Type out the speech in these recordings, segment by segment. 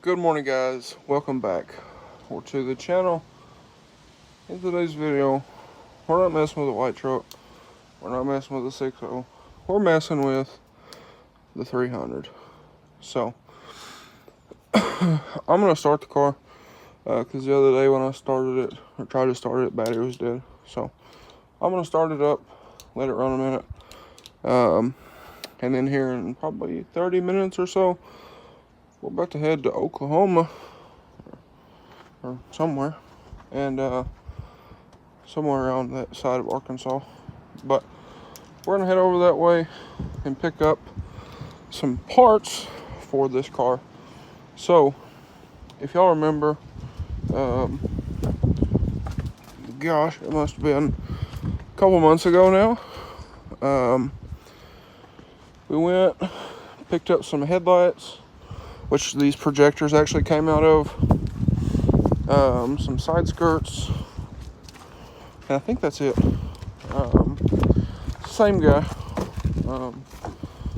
Good morning, guys. Welcome back to the channel. In today's video, we're not messing with a white truck. We're not messing with a 6.0. We're messing with the 300. So, I'm going to start the car because the other day when I started it, or tried to start it, battery was dead. So, I'm going to start it up, let it run a minute. And then here in probably 30 minutes or so, we're about to head to Oklahoma or somewhere, and somewhere around that side of Arkansas. But we're gonna head over that way and pick up some parts for this car. So if y'all remember, gosh, it must have been a couple months ago now, we went, picked up some headlights, which these projectors actually came out of, some side skirts, and I think that's it. Same guy,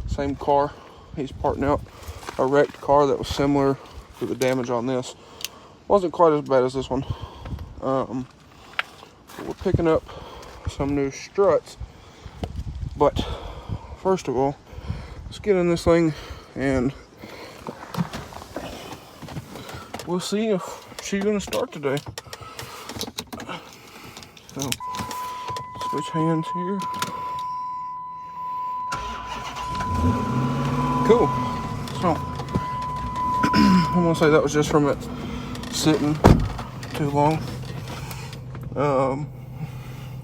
same car. He's parting out a wrecked car that was similar to the damage on this. Wasn't quite as bad as this one. We're picking up some new struts, but first of all, let's get in this thing and we'll see if she's gonna start today. So, switch hands here. Cool. So, I'm gonna say that was just from it sitting too long.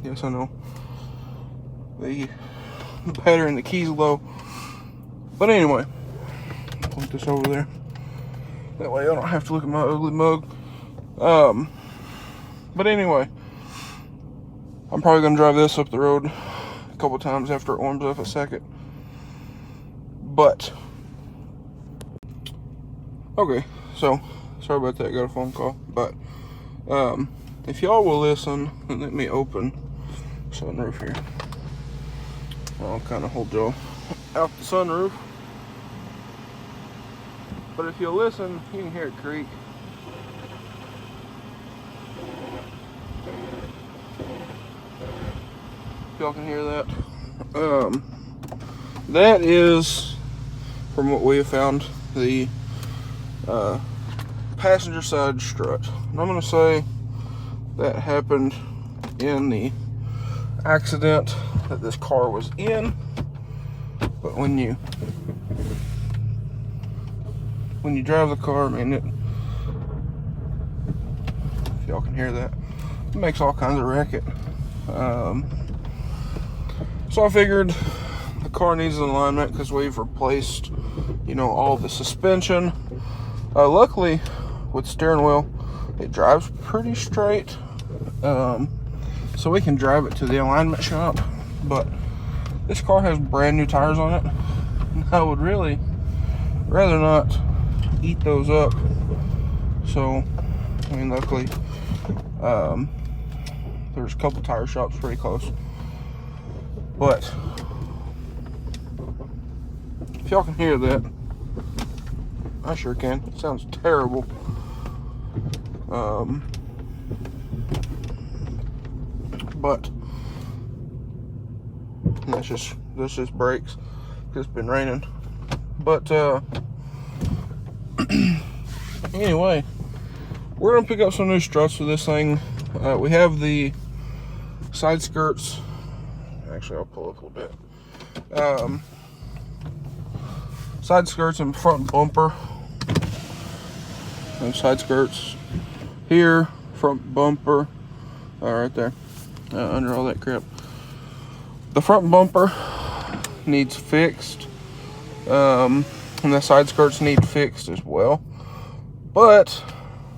Yes, I know. The battery in the key's low. But anyway, put this over there. That way I don't have to look at my ugly mug. But anyway, I'm probably going to drive this up the road a couple times after it warms up a second. But, okay, so, sorry about that, got a phone call. But, if y'all will listen, and let me open sunroof here. I'll kind of hold y'all out the sunroof. But if you'll listen, you can hear it creak. If y'all can hear that. That is, from what we have found, the passenger side strut. And I'm going to say that happened in the accident that this car was in. But when you drive the car, I mean, if y'all can hear that, it makes all kinds of racket. So I figured the car needs an alignment because we've replaced, all the suspension. Luckily, with the steering wheel, it drives pretty straight, so we can drive it to the alignment shop. But this car has brand new tires on it, and I would really rather not eat those up. So, luckily, there's a couple tire shops pretty close. But if y'all can hear that, I sure can. It sounds terrible. But that's just brakes because it's been raining. But anyway, we're gonna pick up some new struts for this thing. We have the side skirts. Actually, I'll pull up a little bit. Side skirts and front bumper. And side skirts here, front bumper, right there, under all that crap. The front bumper needs fixed, and the side skirts need fixed as well. But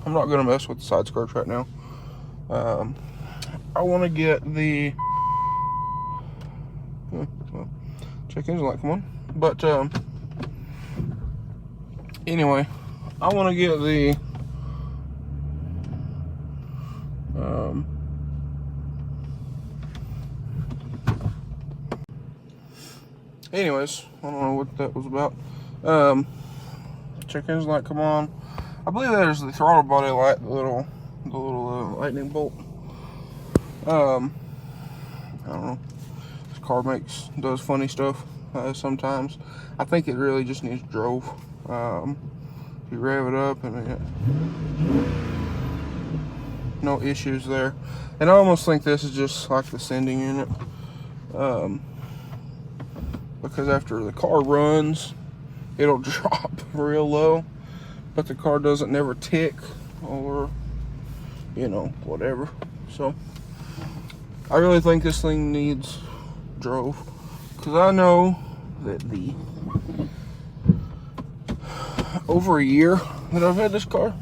I'm not gonna mess with the side skirts right now. I want to get the check engine light, come on. But anyway, I want to get the anyways, I don't know what that was about. Check engine light, come on. I believe that is the throttle body light, the little lightning bolt. I don't know. This car does funny stuff sometimes. I think it really just needs drove. You rev it up and no issues there. And I almost think this is just like the sending unit. Because after the car runs, it'll drop real low, but the car doesn't never tick or, you know, whatever. So I really think this thing needs drove, because I know that the over a year that I've had this car,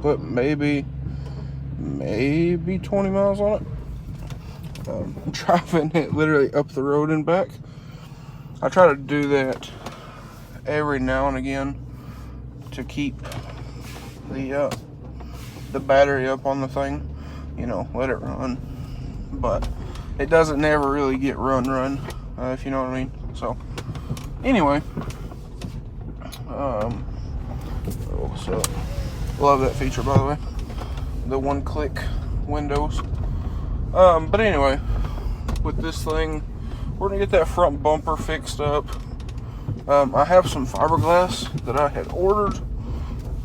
but maybe 20 miles on it, driving it literally up the road and back. I try to do that every now and again to keep the battery up on the thing, you know, let it run, but it doesn't never really get run, if you know what I mean. So anyway, so love that feature, by the way, the one-click windows. But anyway, with this thing, we're gonna get that front bumper fixed up. I have some fiberglass that I had ordered.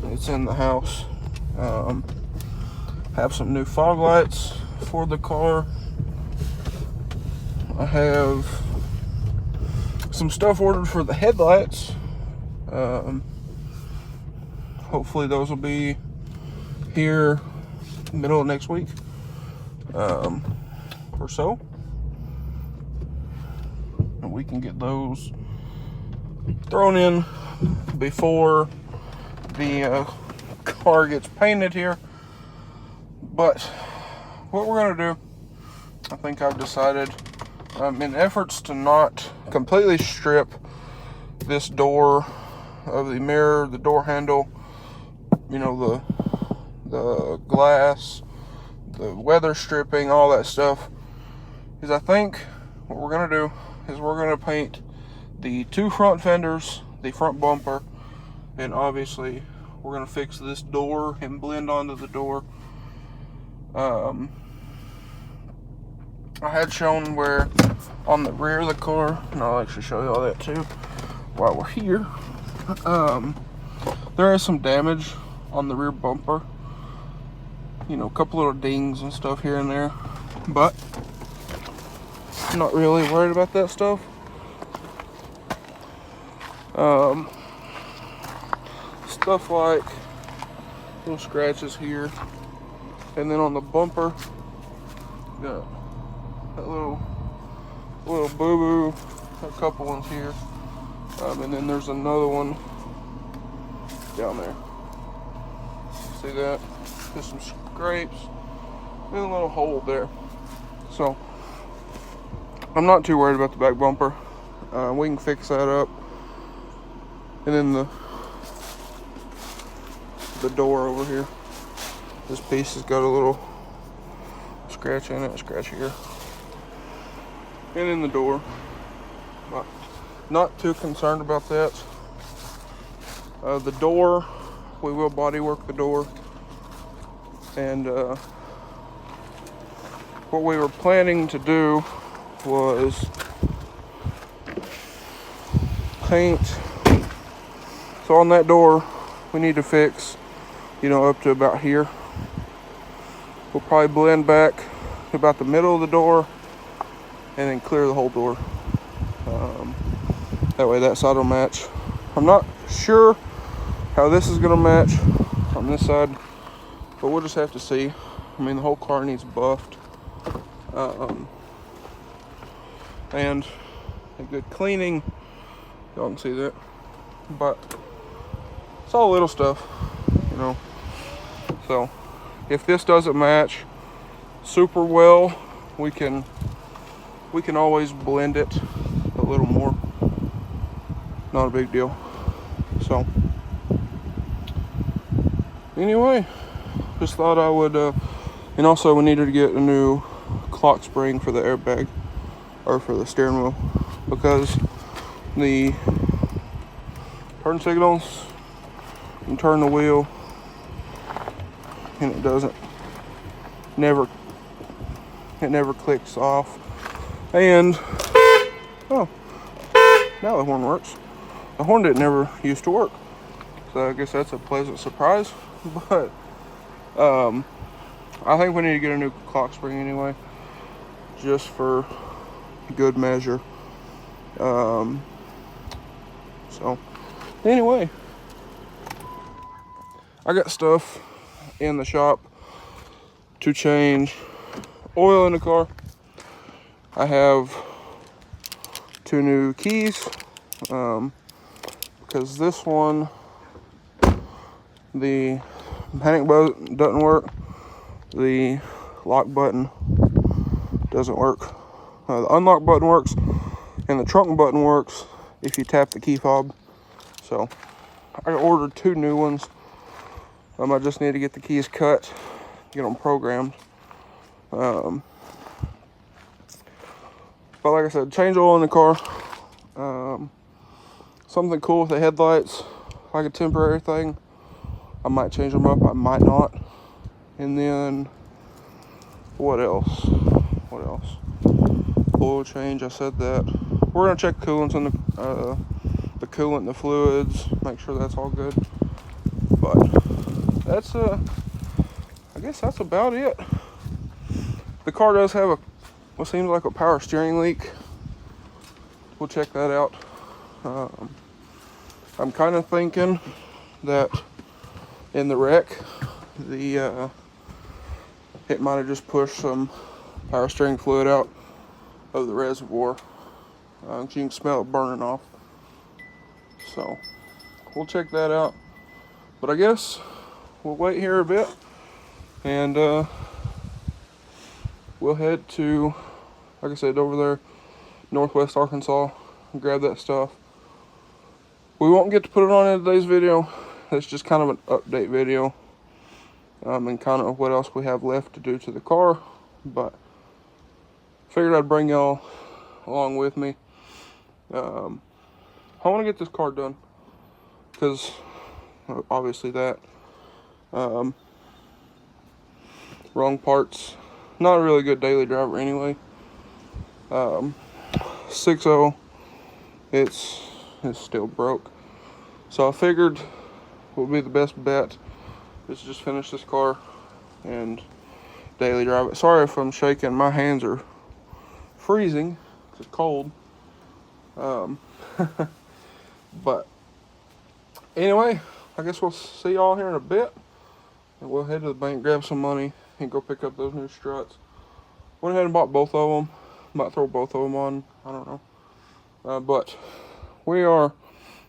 It's in the house. Have some new fog lights for the car. I have some stuff ordered for the headlights. Hopefully those will be here middle of next week, or so. And we can get those thrown in before the car gets painted here. But what we're gonna do, I think I've decided, in efforts to not completely strip this door of the mirror, the door handle, you know, the glass, the weather stripping, all that stuff, is I think what we're gonna do is we're gonna paint the two front fenders, the front bumper, and obviously we're gonna fix this door and blend onto the door. I had shown where on the rear of the car, and I'll actually show you all that too while we're here. There is some damage on the rear bumper, you know, a couple little dings and stuff here and there, but I'm not really worried about that stuff. Stuff like little scratches here, and then on the bumper, got that little boo-boo, a couple ones here, and then there's another one down there. See that? Just some scrapes and a little hole there. So I'm not too worried about the back bumper. We can fix that up. And then the door over here, this piece has got a little scratch in it, scratch here, and in the door. Not too concerned about that. The door, we will body work the door, and what we were planning to do was paint. So on that door, we need to fix, you know, up to about here. We'll probably blend back to about the middle of the door and then clear the whole door. That way that side will match. I'm not sure how this is gonna match on this side, but we'll just have to see. I mean, the whole car needs buffed. And a good cleaning. Y'all can see that. But it's all little stuff, you know. So if this doesn't match super well, we can always blend it a little more. Not a big deal. So anyway, just thought I would, and also we needed to get a new clock spring for the airbag, or for the steering wheel, because the turn signals and turn the wheel, and it never clicks off. And oh, now the horn works. The horn didn't never used to work, so I guess that's a pleasant surprise. But I think we need to get a new clock spring anyway, just for good measure. So anyway, I got stuff in the shop to change oil in the car. I have 2 new keys, because this one, the panic button doesn't work, the lock button doesn't work. The unlock button works, and the trunk button works if you tap the key fob. So I ordered 2 new ones. I just need to get the keys cut, get them programmed. But like I said, change oil in the car. Something cool with the headlights, like a temporary thing. I might change them up, I might not. And then what else? Oil change, I said that. We're gonna check coolants on the coolant, the fluids, make sure that's all good. But that's I guess that's about it. The car does have what seems like a power steering leak. We'll check that out. I'm kind of thinking that in the wreck, it might have just pushed some power steering fluid out of the reservoir. You can smell it burning off. So we'll check that out. But I guess we'll wait here a bit, and we'll head to, like I said, over there, Northwest Arkansas, and grab that stuff. We won't get to put it on in today's video. It's just kind of an update video, and kind of what else we have left to do to the car. But figured I'd bring y'all along with me. I want to get this car done, because obviously that wrong parts, not a really good daily driver anyway. 6.0, it's still broke, so I figured what would be the best bet is just finish this car and daily drive it. Sorry if I'm shaking, my hands are freezing, it's cold. But anyway, I guess we'll see y'all here in a bit, and we'll head to the bank, grab some money, and go pick up those new struts. Went ahead and bought both of them. Might throw both of them on, I don't know. But we are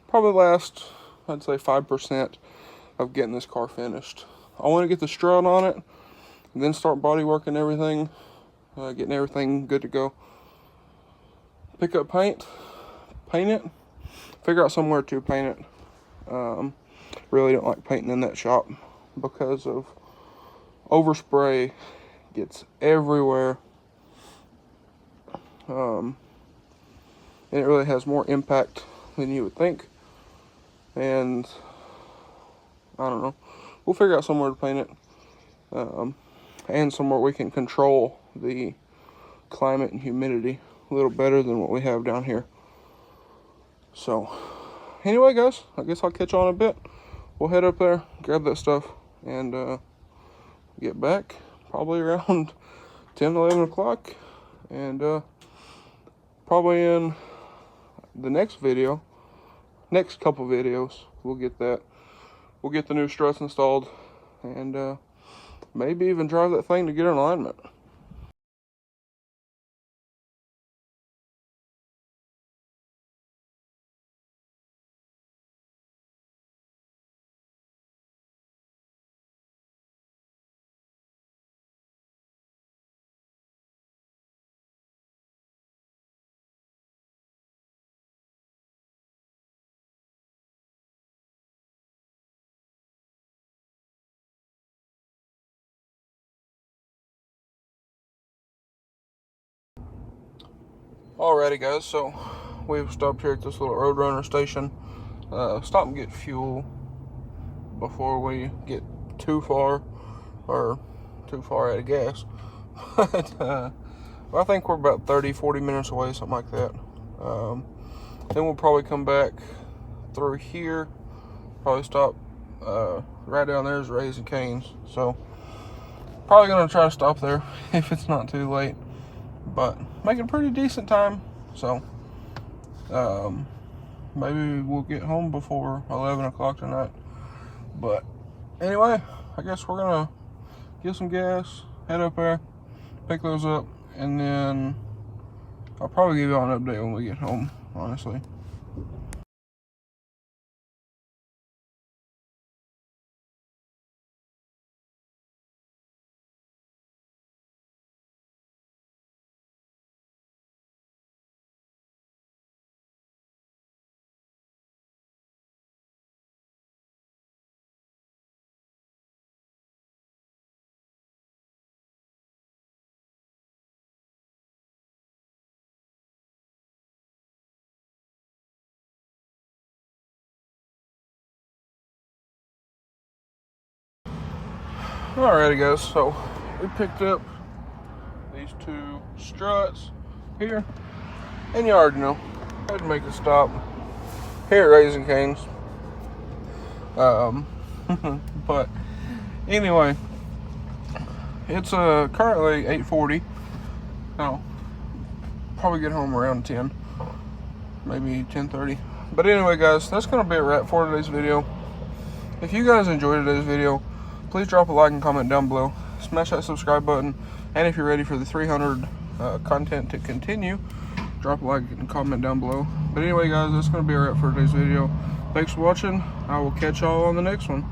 probably last, I'd say 5% of getting this car finished. I want to get the strut on it, and then start body working everything, getting everything good to go. Pick up paint it, figure out somewhere to paint it. Really don't like painting in that shop because of overspray gets everywhere. And it really has more impact than you would think. And I don't know, we'll figure out somewhere to paint it, and somewhere we can control the climate and humidity a little better than what we have down here. So anyway, guys, I guess I'll catch you on a bit. We'll head up there, grab that stuff, and get back probably around 10, 11 o'clock. And probably in the next couple videos, we'll get the new struts installed, and maybe even drive that thing to get an alignment. Alrighty, guys, so we've stopped here at this little Roadrunner station. Stop and get fuel before we get too far or too far out of gas. But I think we're about 30-40 minutes away, something like that. Then we'll probably come back through here, probably stop right down there is Raising Cane's, so probably gonna try to stop there if it's not too late, but making a pretty decent time. So maybe we'll get home before 11 o'clock tonight. But anyway, I guess we're gonna get some gas, head up there, pick those up, and then I'll probably give you all an update when we get home, honestly. Alrighty guys, so we picked up these two struts here, and you already know, I had to make a stop here at Raising Cane's. But anyway, it's currently 8:40. I'll probably get home around 10, maybe 10:30. But anyway guys, that's gonna be a wrap for today's video. If you guys enjoyed today's video, please drop a like and comment down below. Smash that subscribe button. And if you're ready for the 300 content to continue, drop a like and comment down below. But anyway guys, that's going to be a wrap for today's video. Thanks for watching. I will catch y'all on the next one.